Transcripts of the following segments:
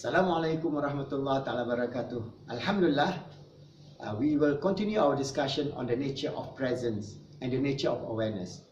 Assalamualaikum warahmatullahi ta'ala wabarakatuh. Alhamdulillah, we will continue our discussion on the nature of presence and the nature of awareness.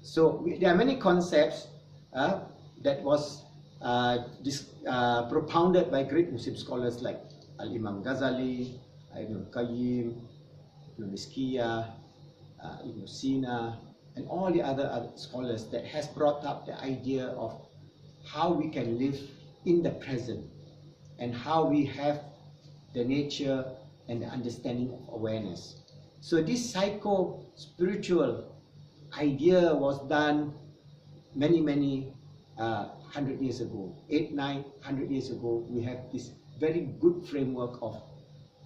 So there are many concepts that was propounded by great Muslim scholars like Al-Imam Ghazali, Ibn Qayyim, Ibn Miskiyah, Ibn Sina, and all the other scholars that has brought up the idea of how we can live in the present and how we have the nature and the understanding of awareness. So this psycho-spiritual idea was done many 100 years ago, 800-900 years ago. We have this very good framework of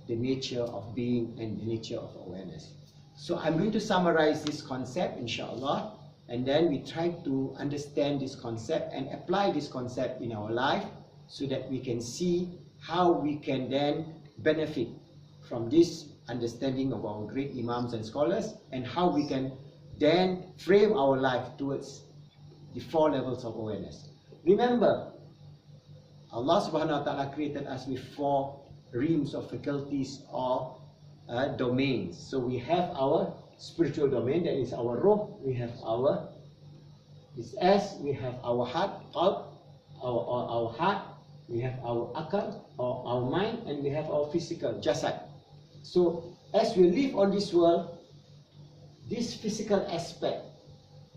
the nature of being and the nature of awareness. So I'm going to summarize this concept, inshallah, and then we try to understand this concept and apply this concept in our life so that we can see how we can then benefit from this understanding of our great imams and scholars, and how we can then frame our life towards the 4 levels of awareness. Remember, Allah subhanahu wa ta'ala created us with 4 realms of faculties or domains. So we have our spiritual domain, that is our ruh, we have our S, we have our heart, our heart, we have our akal, or our mind, and we have our physical, jasad. So as we live on this world, this physical aspect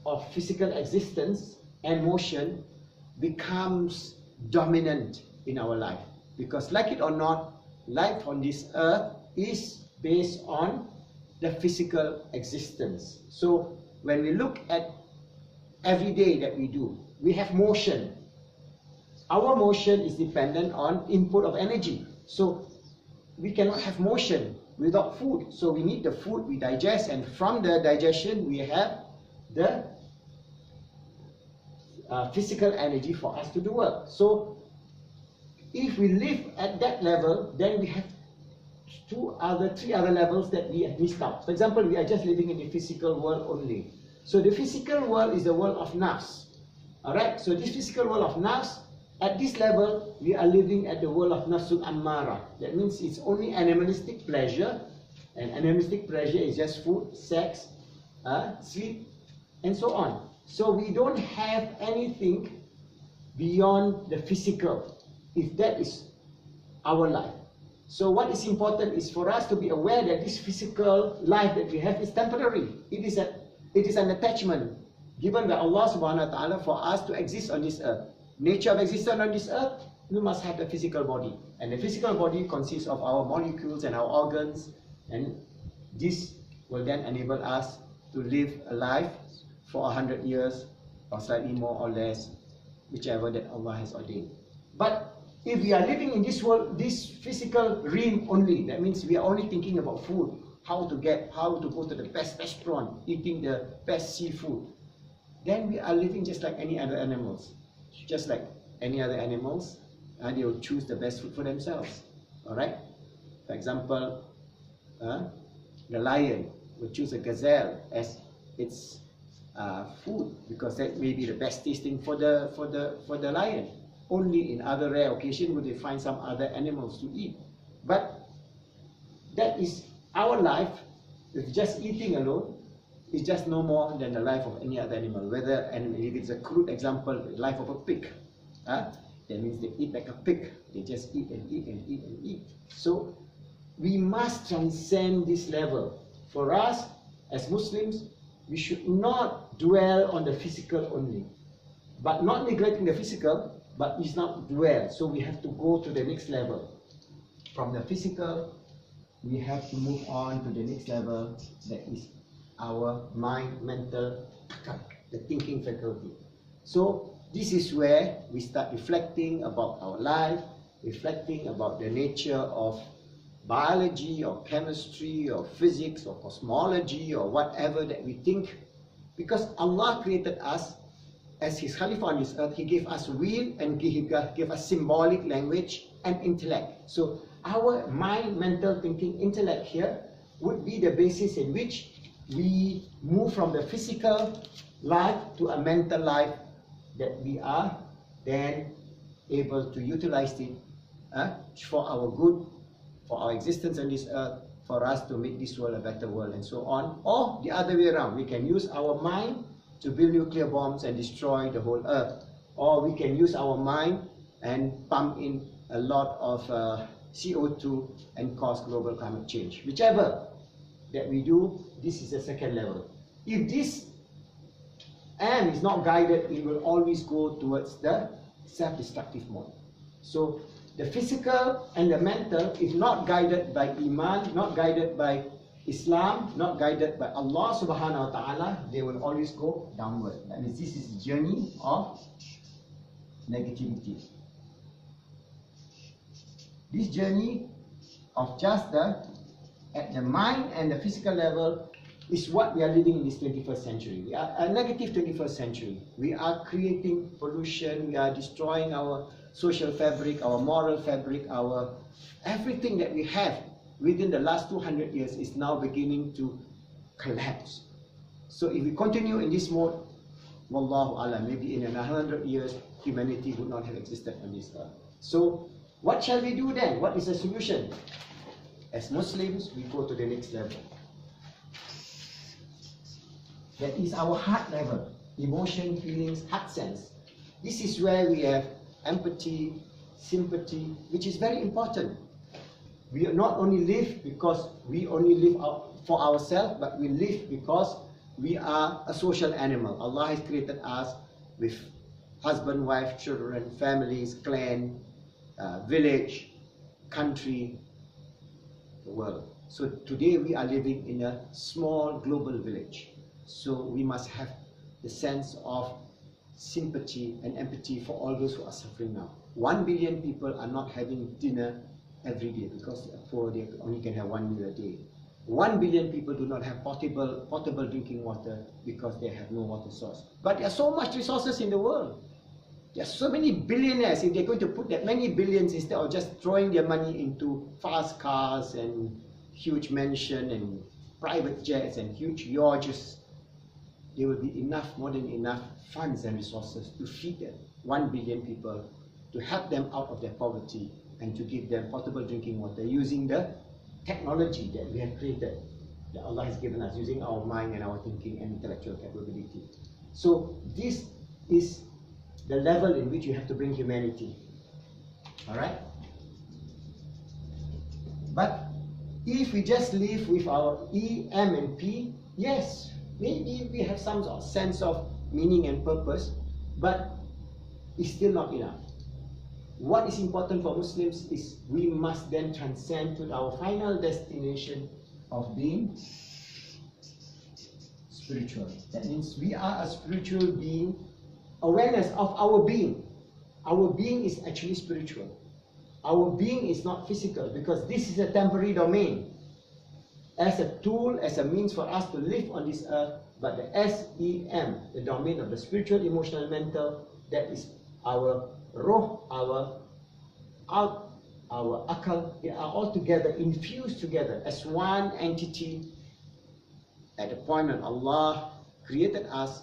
of physical existence and motion becomes dominant in our life. Because like it or not, life on this earth is based on the physical existence. So when we look at every day that we do, we have motion. Our motion is dependent on input of energy. So we cannot have motion without food. So we need the food, we digest, and from the digestion we have the physical energy for us to do work. So if we live at that level, then we have 3 other levels that we have missed out. For example, we are just living in the physical world only. So the physical world is the world of nafs. Alright, so this physical world of nafs, at this level, we are living at the world of nafsul ammara. That means it's only animalistic pleasure, and animalistic pleasure is just food, sex, sleep, and so on. So we don't have anything beyond the physical, if that is our life. So what is important is for us to be aware that this physical life that we have is temporary. It is an attachment given by Allah subhanahu wa ta'ala for us to exist on this earth. Nature of existence on this earth, we must have the physical body. And the physical body consists of our molecules and our organs, and this will then enable us to live a life for 100 years or slightly more or less, whichever that Allah has ordained. But if we are living in this world, this physical realm only, that means we are only thinking about food, how to go to the best restaurant, eating the best seafood, then we are living just like any other animals. Just like any other animals, they will choose the best food for themselves. Alright? For example, the lion will choose a gazelle as its food because that may be the best tasting for the lion. Only in other rare occasions would they find some other animals to eat. But that is our life. With just eating alone, it's just no more than the life of any other animal. Whether, and if it's a crude example, the life of a pig, that means they eat like a pig. They just eat and eat and eat and eat. So we must transcend this level. For us as Muslims, we should not dwell on the physical only, but not neglecting the physical, but it's not dwell. So we have to go to the next level. From the physical, we have to move on to the next level, that is our mind, mental, the thinking faculty. So this is where we start reflecting about our life, reflecting about the nature of biology or chemistry or physics or cosmology or whatever that we think. Because Allah created us as His Khalifa on this earth, He gave us will and He gave us symbolic language and intellect. So our mind, mental, thinking, intellect here would be the basis in which we move from the physical life to a mental life that we are then able to utilize it for our good, for our existence on this earth, for us to make this world a better world and so on. Or the other way around, we can use our mind to build nuclear bombs and destroy the whole earth. Or we can use our mind and pump in a lot of CO2 and cause global climate change. Whichever that we do, this is the second level. If this M is not guided, it will always go towards the self-destructive mode. So the physical and the mental, if not guided by Iman, not guided by Islam, not guided by Allah subhanahu wa ta'ala, they will always go downward. That means this is the journey of negativity. This journey of just at the mind and the physical level is what we are living in this 21st century. We are a negative 21st century. We are creating pollution, we are destroying our social fabric, our moral fabric, our everything that we have within the last 200 years is now beginning to collapse. So if we continue in this mode, wallahu alam, maybe in 100 years, humanity would not have existed on this earth. So what shall we do then? What is the solution? As Muslims, we go to the next level. That is our heart level, emotion, feelings, heart sense. This is where we have empathy, sympathy, which is very important. We not only live because we only live for ourselves, but we live because we are a social animal. Allah has created us with husband, wife, children, families, clan, village, country, the world. So today we are living in a small global village. So we must have the sense of sympathy and empathy for all those who are suffering now. 1 billion people are not having dinner every day because they are poor, they only can have 1 meal a day. 1 billion people do not have potable drinking water because they have no water source. But there are so much resources in the world. There are so many billionaires. If they're going to put that many billions instead of just throwing their money into fast cars and huge mansion and private jets and huge yachts, there will be enough, more than enough funds and resources to feed them 1 billion people, to help them out of their poverty and to give them potable drinking water using the technology that we have created, that Allah has given us, using our mind and our thinking and intellectual capability. So this is the level in which you have to bring humanity. Alright? But if we just live with our E, M and P, yes, maybe we have some sort of sense of meaning and purpose, but it's still not enough. What is important for Muslims is we must then transcend to our final destination of being spiritual. That means we are a spiritual being, awareness of our being. Our being is actually spiritual. Our being is not physical because this is a temporary domain. As a tool, as a means for us to live on this earth, but the SEM, the domain of the spiritual, emotional, mental, that is our roh, our akal, they are all together, infused together as one entity at the point when Allah created us,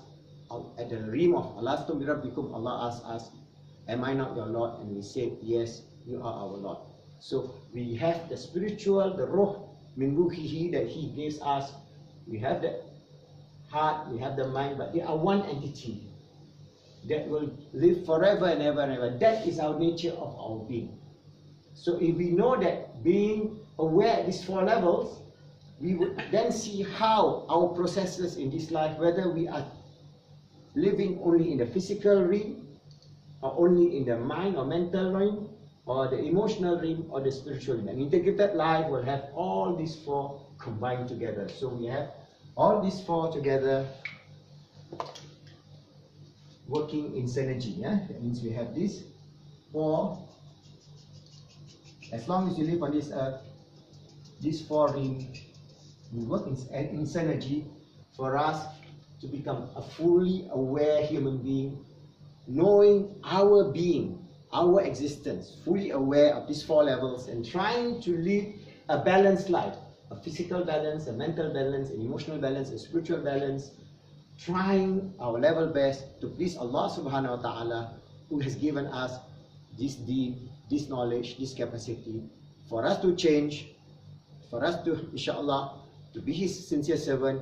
at the realm of Allah, Allah asked us, am I not your Lord? And we said, yes, you are our Lord. So we have the spiritual, the roh, min ruhihi, that He gives us. We have the heart, we have the mind, but they are one entity that will live forever and ever and ever. That is our nature of our being. So if we know that being aware at these 4 levels, we would then see how our processes in this life, whether we are living only in the physical realm, or only in the mind or mental realm, or the emotional realm, or the spiritual realm. An integrated life will have all these 4 combined together. So we have all these 4 together working in synergy. Yeah? That means we have these 4. As long as you live on this earth, these 4 realms will work in synergy for us to become a fully aware human being, knowing our being, our existence, fully aware of these 4 levels and trying to live a balanced life, a physical balance, a mental balance, an emotional balance, a spiritual balance, trying our level best to please Allah subhanahu wa ta'ala, who has given us this deen, this knowledge, this capacity, for us to change, for us to, inshallah, to be His sincere servant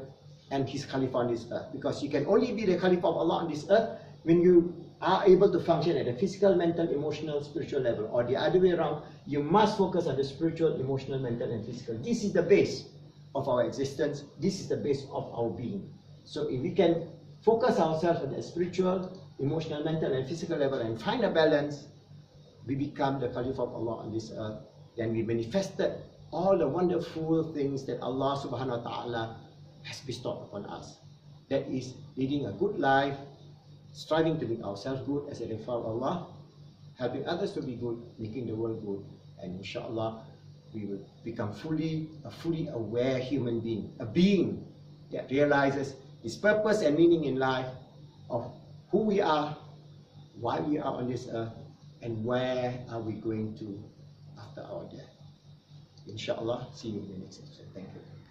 and His Khalifa on this earth. Because you can only be the Khalifa of Allah on this earth when you are able to function at a physical, mental, emotional, spiritual level, or the other way around. You must focus on the spiritual, emotional, mental, and physical. This is the base of our existence. This is the base of our being. So if we can focus ourselves on the spiritual, emotional, mental, and physical level and find a balance, we become the Khalifa of Allah on this earth. Then we manifested all the wonderful things that Allah subhanahu wa ta'ala has bestowed upon us. That is leading a good life, striving to make ourselves good as a Khalifa of Allah, helping others to be good, making the world good, and inshallah we will become a fully aware human being, a being that realizes its purpose and meaning in life, of who we are, why we are on this earth, and where are we going to after our death. Inshallah, see you in the next episode. Thank you.